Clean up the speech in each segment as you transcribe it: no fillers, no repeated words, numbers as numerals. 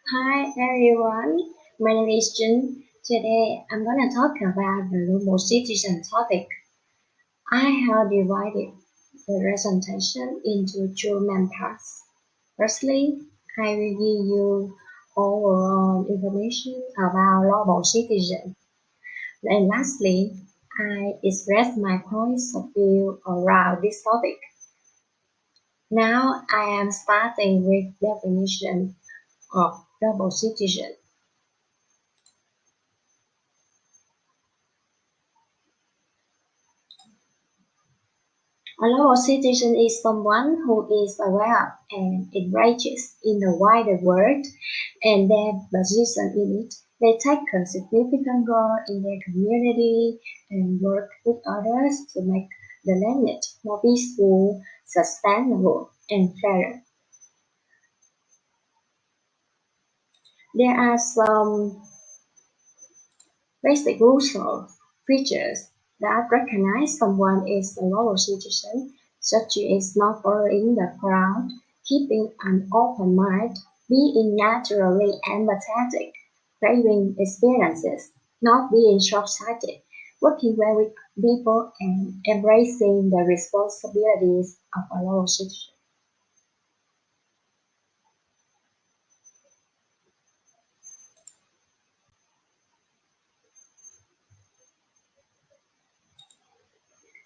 Hi everyone, my name is Chỉnh. Today I'm gonna talk about the global citizen topic. I have divided the presentation into two main parts. Firstly, I will give you overall information about global citizen. And lastly, I express my points of view around this topic. Now I am starting with definition of global citizen. A global citizen is someone who is aware of and engages in the wider world and their position in it. They take a significant role in their community and work with others to make the planet more peaceful, sustainable, and fairer. There are some basic rules of features that recognize someone as a global citizen, such as not following the crowd, keeping an open mind, being naturally empathetic, craving experiences, not being short-sighted, working well with people, and embracing the responsibilities of a global citizen.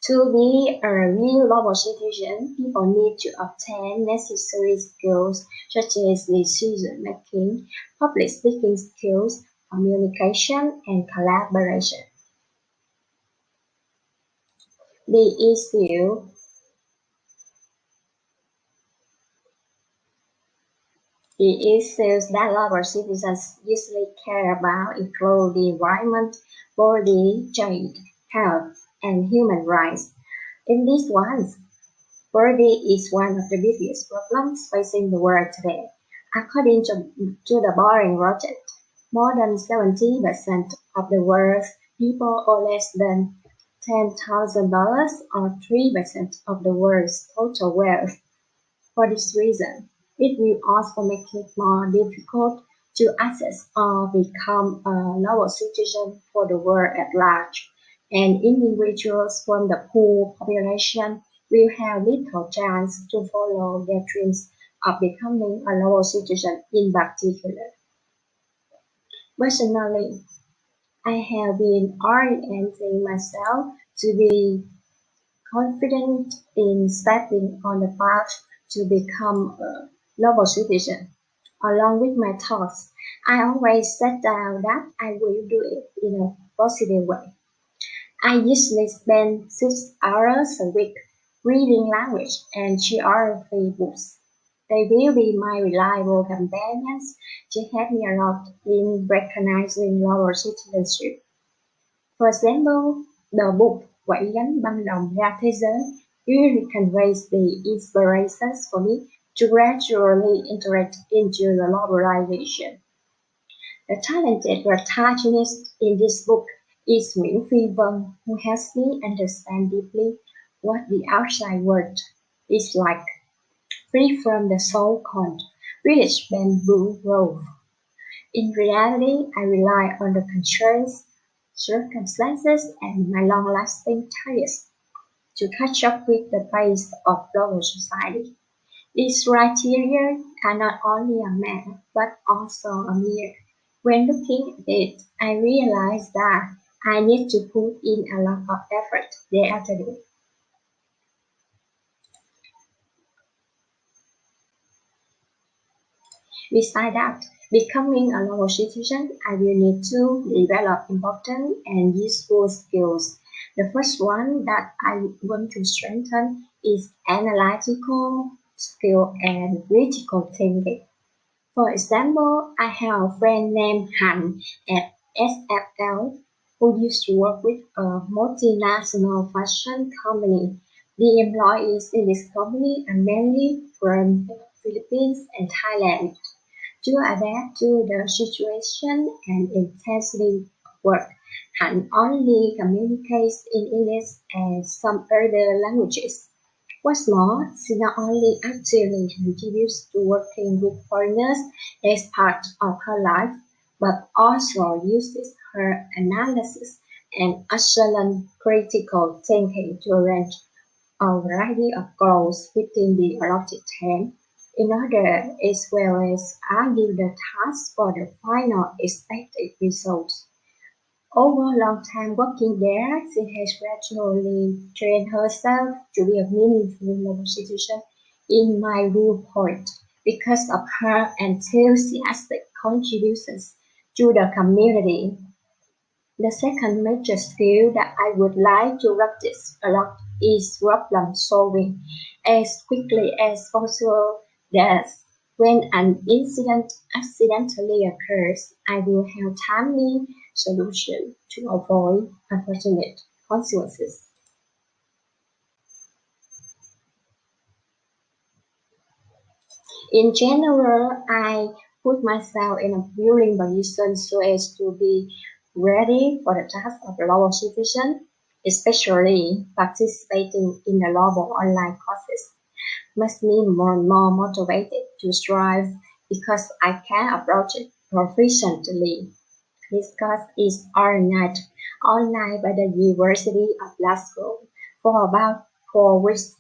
To be a real global citizen, people need to obtain necessary skills such as decision-making, public speaking skills, communication, and collaboration. The issues that global citizens usually care about include the environment, body, trade, health, and human rights. In these ones, poverty is one of the biggest problems facing the world today. According to the Boring Project, more than 70% of the world's people owe less than $10,000 or 3% of the world's total wealth. For this reason, it will also make it more difficult to access or become a global citizen for the world at large, and individuals from the poor population will have little chance to follow their dreams of becoming a global citizen in particular. Personally, I have been orienting myself to be confident in stepping on the path to become a global citizen. Along with my thoughts, I always set down that I will do it in a positive way. I usually spend 6 hours a week reading language and geography books. They will be my reliable companions to help me a lot in recognizing global citizenship. For example, the book Quẩy gánh băng đồng ra thế giới really conveys the inspirations for me to gradually integrate into the globalization. The talented protagonist in this book is viên, who helps me understand deeply what the outside world is like, free from the so-called British bamboo grove. In reality, I rely on the constraints, circumstances, and my long-lasting ties to catch up with the pace of global society. These criteria are not only a map, but also a mirror. When looking at it, I realize that I need to put in a lot of effort day after day. Besides that, becoming a global citizen, I will need to develop important and useful skills. The first one that I want to strengthen is analytical skill and critical thinking. For example, I have a friend named Han at SFL who used to work with a multinational fashion company. The employees in this company are mainly from the Philippines and Thailand. To adapt to the situation and intensity of work, Han only communicates in English and some other languages. What's more, she not only actively contributes to working with foreigners as part of her life, but also uses her analysis and excellent critical thinking to arrange a variety of goals within the allotted time, in order as well as argue the task for the final expected results. Over a long time working there, she has gradually trained herself to be a meaningful global citizen in my viewpoint because of her enthusiastic contributions to the community. The second major skill that I would like to practice a lot is problem solving as quickly as possible. Thus, when an incident accidentally occurs, I will have timely solution to avoid unfortunate consequences. In general, I put myself in a willing position so as to be ready for the task of global citizen, especially participating in the global online courses. Makes me more and more motivated to strive because I can approach it proficiently. This course is organized by the University of Glasgow for about 4 weeks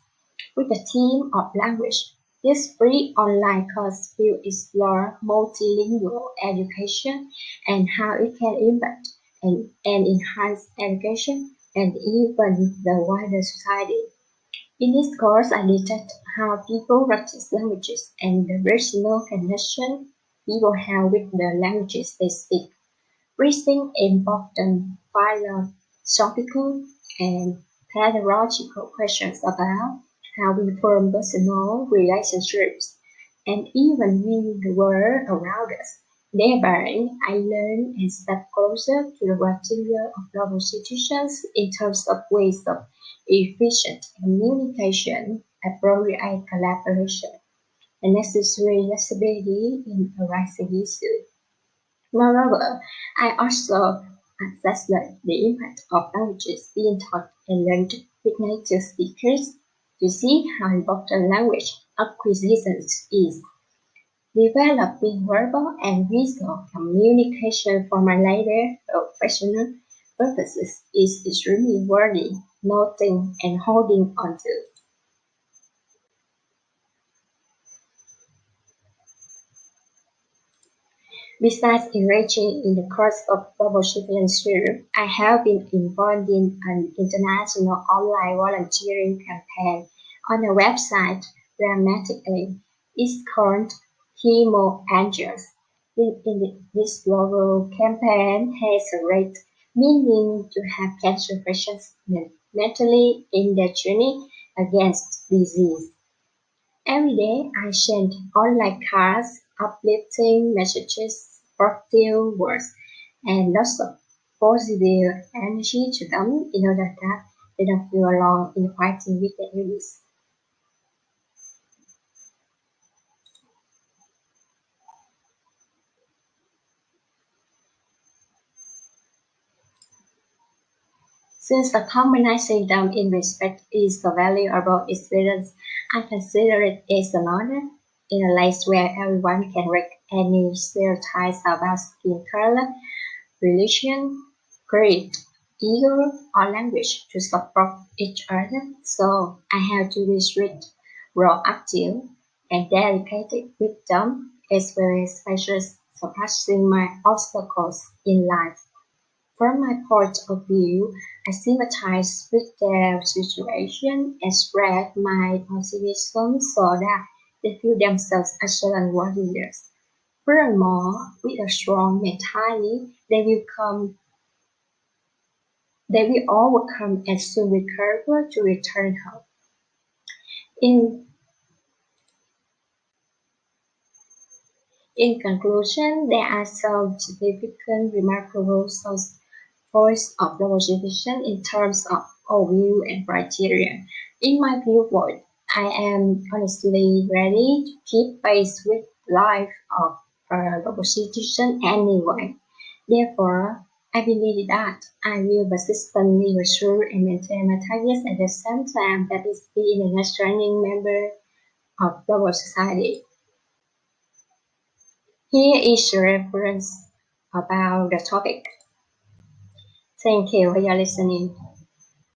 with a theme of language. This free online course will explore multilingual education and how it can impact and enhance education and even the wider society. In this course, I detect how people practice languages and the personal connection people have with the languages they speak, raising important philosophical and pedagogical questions about how we form personal relationships and even view the world around us. Thereby, I learn and step closer to the criteria of global situations in terms of ways of efficient communication, appropriate collaboration, and necessary flexibility in arising issues. Moreover, I also assess the impact of languages being taught and learned with native speakers to see how important language acquisition is. Developing verbal and visual communication for my later professional purposes is extremely worthy noting and holding on to. Besides engaging in the course of global citizenship, I have been involved in an international online volunteering campaign on a website dramatically. It's called Chemo Angels. This global campaign has a great meaning to have cancer patients mentally in their journey against disease. Every day I send online cards, uplifting messages, positive words, and lots of positive energy to them in order that they don't feel alone in fighting with their illness. Since accompanying them in respect is a valuable experience, I consider it as an honor in a place where everyone can break any stereotypes about skin color, religion, creed, ego, or language to support each other. So I have to be strict, proactive, and dedicated with them as well as measures surpassing my obstacles in life. From my point of view, I sympathize with their situation and spread my optimism so that they feel themselves excellent warriors. Furthermore, with a strong mentality, they will overcome and soon recover to return home. In, in conclusion, there are some significant, remarkable points of negotiation in terms of overview and criteria. In my viewpoint, I am honestly ready to keep pace with life of a negotiation anyway. Therefore, I believe that I will persistently pursue and maintain my targets at the same time, that is being a nurturing member of global society. Here is a reference about the topic. Thank you for your listening.